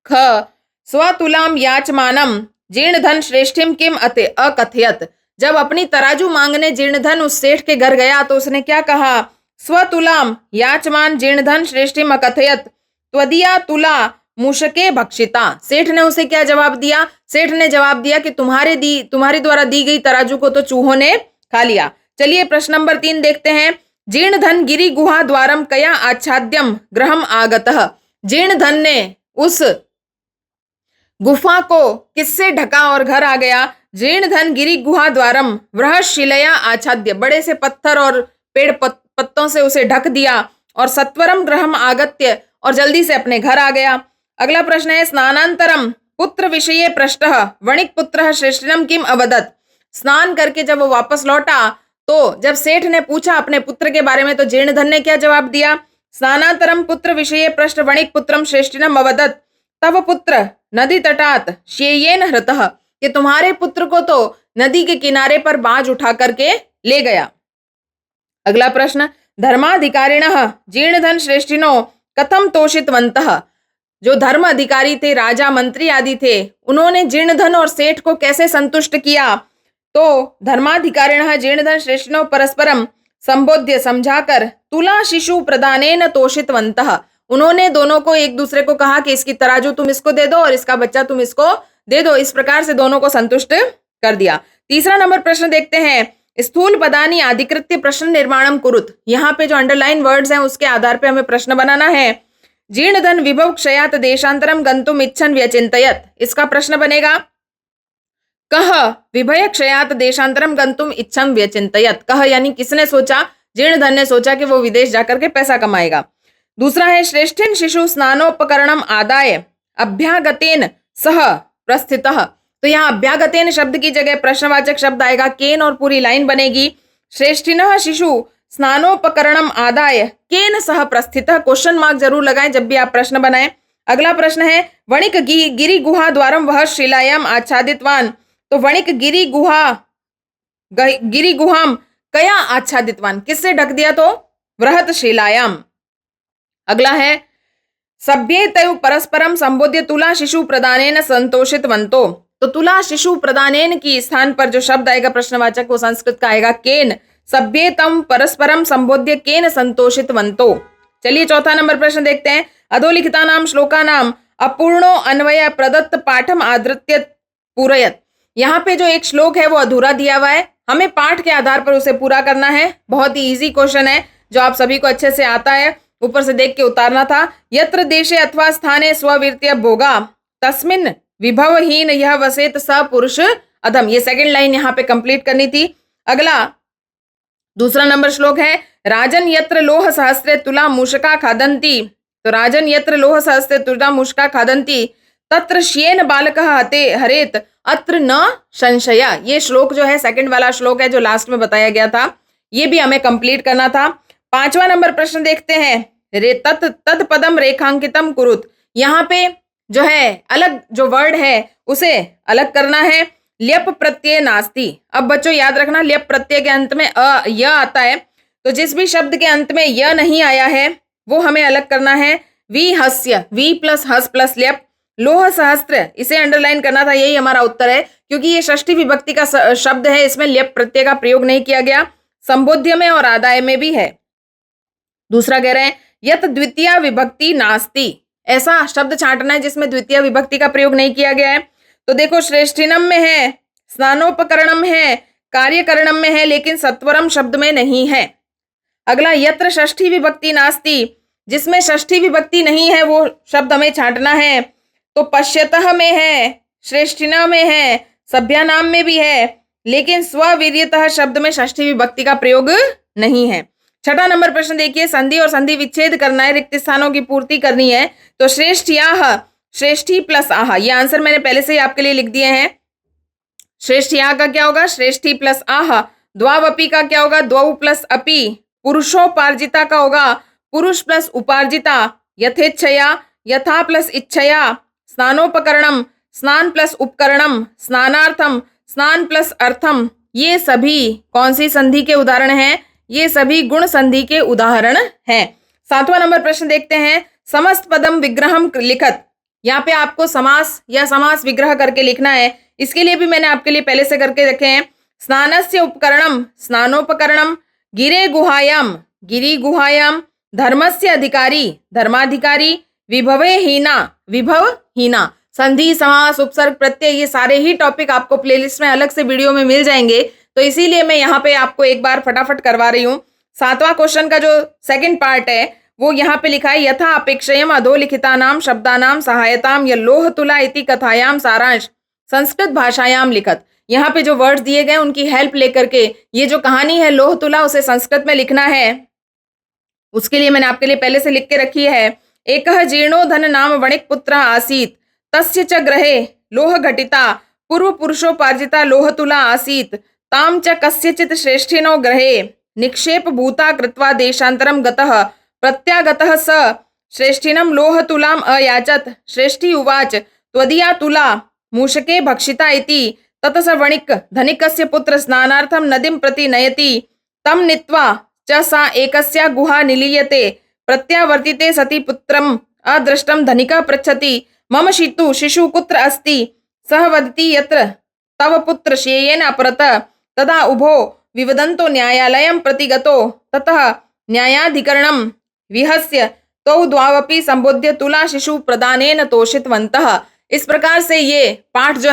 Speaker 2: ख स्वतुलाम याचमानम जीर्णधन श्रेष्ठिम किम अकथयत, जब अपनी तराजू मांगने जीर्णधन उस सेठ के घर गया तो उसने क्या कहा? स्वतुलाम याचमान जीर्णधन श्रेष्ठिम अकथयत त्वदीया तुला मूषके भक्षिता, सेठ ने उसे क्या जवाब दिया? सेठ ने जवाब दिया कि तुम्हारे द्वारा दी गई तराजू को तो चूहों ने खा लिया। चलिए प्रश्न नंबर 3 देखते हैं। जीर्णधन गिरी गुहा द्वारम कया आच्छाद्यम गृहम आगतः। जीर्णधन ने उस गुफा को किससे ढका और घर आ गया। जीर्णधन गिरी गुहा द्वारम वृहशिलया आच्छाद्य, बड़े से पत्थर और पेड़ पत्तों से उसे ढक दिया, और सत्वरम गृहम आगत्य, और जल्दी से अपने घर आ गया। अगला प्रश्न है स्नानांतरम पुत्र विषये पृष्टः वणिक पुत्रः श्रेष्ठिनम किम अवदत्। स्नान करके जब वो वापस लौटा तो जब सेठ ने पूछा अपने पुत्र के बारे में तो जीर्णधन ने क्या जवाब दिया। स्नानांतरम पुत्र विषये पृष्ठ वणिक पुत्रम श्रेष्ठिनम अवदत् तव पुत्र नदी तटात श्येयेन हृतः, कि तुम्हारे पुत्र को तो नदी के किनारे पर बाज उठा करके ले गया। अगला प्रश्न धर्माधिकारिणः जीर्णधन श्रेष्ठिनो कथम तोषितवन्तः। जो धर्म अधिकारी थे, राजा मंत्री आदि थे, उन्होंने जीर्णधन और सेठ को कैसे संतुष्ट किया। तो धर्माधिकारिणः जीर्णधन श्रेष्ठिनो परस्परम संबोध्य, समझाकर तुला शिशु प्रदानेन तोषितवन्तः, उन्होंने दोनों को एक दूसरे को कहा कि इसकी तराजू तुम इसको दे दो और इसका बच्चा तुम इसको दे दो। इस प्रकार से दोनों को संतुष्ट कर दिया। तीसरा नंबर प्रश्न देखते हैं स्थूल पदानी अधिकृत्य प्रश्न निर्माणम कुरुत। यहाँ पे जो अंडरलाइन वर्ड्स हैं उसके आधार पे हमें प्रश्न बनाना है। जीर्णधन विभव क्षयात देशांतरम गंतुम इच्छन व्यचिंतयत, इसका प्रश्न बनेगा कह विभय क्षयात देशांतरम गंतुम इच्छम व्यचिंतयत। कह यानी किसने सोचा, जीर्णधन ने सोचा कि वो विदेश जाकर के पैसा कमाएगा। दूसरा है श्रेष्ठिन शिशु स्नानोपकरणम आदाय अभ्यागतेन सह प्रस्थितः। तो यहाँ अभ्यागतेन शब्द की जगह प्रश्नवाचक शब्द आएगा केन और पूरी लाइन बनेगी। श्रेष्ठिनः शिशु स्नानोपकरणम आदाय केन सह प्रस्थितः, क्वेश्चन मार्क जरूर लगाएं जब भी आप प्रश्न बनाएं। अगला प्रश्न है वणिक गिरी गुहा द्वारम वह शिलायाम आच्छादितवान। तो वणिक गिरी गुहाम कया आच्छादितवान, किससे ढक दिया, तो वृहत शिलायाम। अगला है सभ्येतयु परस्परम संबोध्य तुला शिशु प्रदानेन संतोषितवन्तो। तो तुला शिशु प्रदानेन की स्थान पर जो शब्द आएगा प्रश्नवाचक वो संस्कृत का आएगा केन। सभ्येतम परस्परम संबोध्य केन संतोषितवन्तो। चलिए चौथा नंबर प्रश्न देखते हैं अधोलिखितानाम श्लोकानाम अपूर्णो अन्वय प्रदत्त पाठम आदृत्य पूरयत। यहाँ पे जो एक श्लोक है वो अधूरा दिया हुआ है, हमें पाठ के आधार पर उसे पूरा करना है। बहुत ही इजी क्वेश्चन है जो आप सभी को अच्छे से आता है, ऊपर से देख के उतारना था। यत्र देशे अथवा स्थाने स्ववीर्त्य भोगा तस्मिन् विभवहीन यह वसेत स पुरुष अधम। ये सेकंड लाइन यहाँ पे कंप्लीट करनी थी। अगला दूसरा नंबर श्लोक है राजन यत्र लोह सहस्त्रे तुला मूषका खादंती। तो राजन यत्र लोह सहस्त्रे तुला मूषका खादंती तत्र श्येन बालकः हते हरेत अत्र न संशया। ये श्लोक जो है सेकंड वाला श्लोक है जो लास्ट में बताया गया था, ये भी हमें कंप्लीट करना था। पांचवा नंबर प्रश्न देखते हैं तत् पदम रेखांकितम कुरुत। यहाँ पे जो है अलग जो वर्ड है उसे अलग करना है। ल्यप प्रत्यय नास्ति। अब बच्चों याद रखना ल्यप प्रत्यय के अंत में य आता है, तो जिस भी शब्द के अंत में य नहीं आया है वो हमें अलग करना है। वी हस्य, वी प्लस हस प्लस ल्यप। लोह सहस्त्र, इसे अंडरलाइन करना था, यही हमारा उत्तर है क्योंकि ये षष्ठी विभक्ति का शब्द है, इसमें ल्यप प्रत्यय का प्रयोग नहीं किया गया। संबोध्य में और आदाय में भी है। दूसरा कह रहे हैं यत द्वितीय विभक्ति नास्ति। ऐसा शब्द छांटना है जिसमें द्वितीय विभक्ति का प्रयोग नहीं किया गया है। तो देखो श्रेष्ठिनम में है, स्नानोपकरणम है, कार्यकरणम में है, लेकिन सत्वरम शब्द में नहीं है। अगला यत्र षष्ठी विभक्ति नास्ति, जिसमें षष्ठी विभक्ति नहीं है वो शब्द हमें छांटना है। तो पश्यतः में है, श्रेष्ठिना में है, सभ्यानाम में भी है, लेकिन स्ववीर्यतः शब्द में षष्ठी विभक्ति का प्रयोग नहीं है। छठा नंबर प्रश्न देखिए संधि और संधि विच्छेद करना है, रिक्त स्थानों की पूर्ति करनी है। तो श्रेष्ठ याह, श्रेष्ठी प्लस आह, ये आंसर मैंने पहले से ही आपके लिए लिख दिए हैं। श्रेष्ठ याह का क्या होगा, श्रेष्ठी प्लस आह। द्वावपी का क्या होगा, द्वौ प्लस अपि। पुरुषोपार्जिता का होगा पुरुष प्लस उपार्जिता। यथेच्छया, यथा प्लस इच्छया। स्नानोपकरणम, स्नान प्लस उपकरणम। स्नानार्थम, स्नान प्लस अर्थम। ये सभी कौन सी संधि के उदाहरण हैं, ये सभी गुण संधि के उदाहरण हैं। सातवां नंबर प्रश्न देखते हैं समस्त पदम विग्रहम लिखत। यहाँ पे आपको समास या समास विग्रह करके लिखना है, इसके लिए भी मैंने आपके लिए पहले से करके रखे हैं। स्नानस्य उपकरणम, स्नानोपकरणम। गिरे गुहायाम, गिरी गुहायाम। धर्मस्य अधिकारी, धर्माधिकारी। विभवे हीना, विभव हीना। संधि, समास, उपसर्ग, प्रत्यय, ये सारे ही टॉपिक आपको प्लेलिस्ट में अलग से वीडियो में मिल जाएंगे, तो इसीलिए मैं यहाँ पे आपको एक बार फटाफट करवा रही हूँ। 7वां क्वेश्चन का जो सेकंड पार्ट है वो यहाँ पे लिखा है, यथा अपेक्षयम अधोलिखितानाम शब्दानाम सहायताम यल्लोह तुला इति कथायाम सारांश संस्कृत भाषायाम लिखत। यहाँ पे जो वर्ड्स दिए गए उनकी हेल्प लेकर के ये जो कहानी है लोह तुला उसे संस्कृत में लिखना है। उसके लिए मैंने आपके लिए पहले से लिख के रखी है। एकः जीर्णो धन नाम वणिक पुत्र आसीत तस्य च ग्रहे लोह घटिता पूर्व पुरुषोपार्जिता लोह तुला आसीत ताम च कस्यचित् श्रेष्ठिनो ग्रहे निक्षेप भूता कृत्वा देशांतरम गतः प्रत्यागतः स श्रेष्ठिनं लोह तुलाम अयाचत। श्रेष्ठी उवाच त्वदीया तुला मूषके भक्षिता इति। ततः स वणिक धनिकस्य पुत्र स्नानार्थं नदीं प्रति नयति। तं नीत्वा च सा एकस्या गुहा निलीयते। प्रत्यावर्तिते सति पुत्रम् अदृष्टं धनिकः पृच्छति, मम शिशु कुत्र अस्ति? सः वदति, यत्र तव पुत्र श्येयेन अपरत। तदा उभो विवदन्तो न्यायालयं प्रति गतो। ततः न्यायाधिकरणं विहस्य तौ द्वावपि संबोध्य तुला शिशु प्रदानेन तोषितवन्तः। इस प्रकार से ये पाठ जो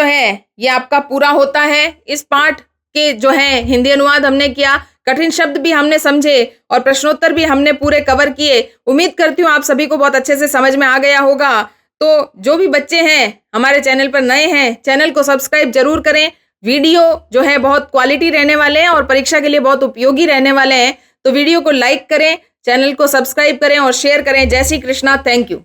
Speaker 2: है ये आपका पूरा होता है। इस पाठ के जो है हिंदी अनुवाद हमने किया, कठिन शब्द भी हमने समझे और प्रश्नोत्तर भी हमने पूरे कवर किए। उम्मीद करती हूँ आप सभी को बहुत अच्छे से समझ में आ गया होगा। तो जो भी बच्चे हैं हमारे चैनल पर नए हैं, चैनल को सब्सक्राइब जरूर करें। वीडियो जो है बहुत क्वालिटी रहने वाले हैं और परीक्षा के लिए बहुत उपयोगी रहने वाले हैं। तो वीडियो को लाइक करें, चैनल को सब्सक्राइब करें और शेयर करें। जय श्री कृष्णा, थैंक यू।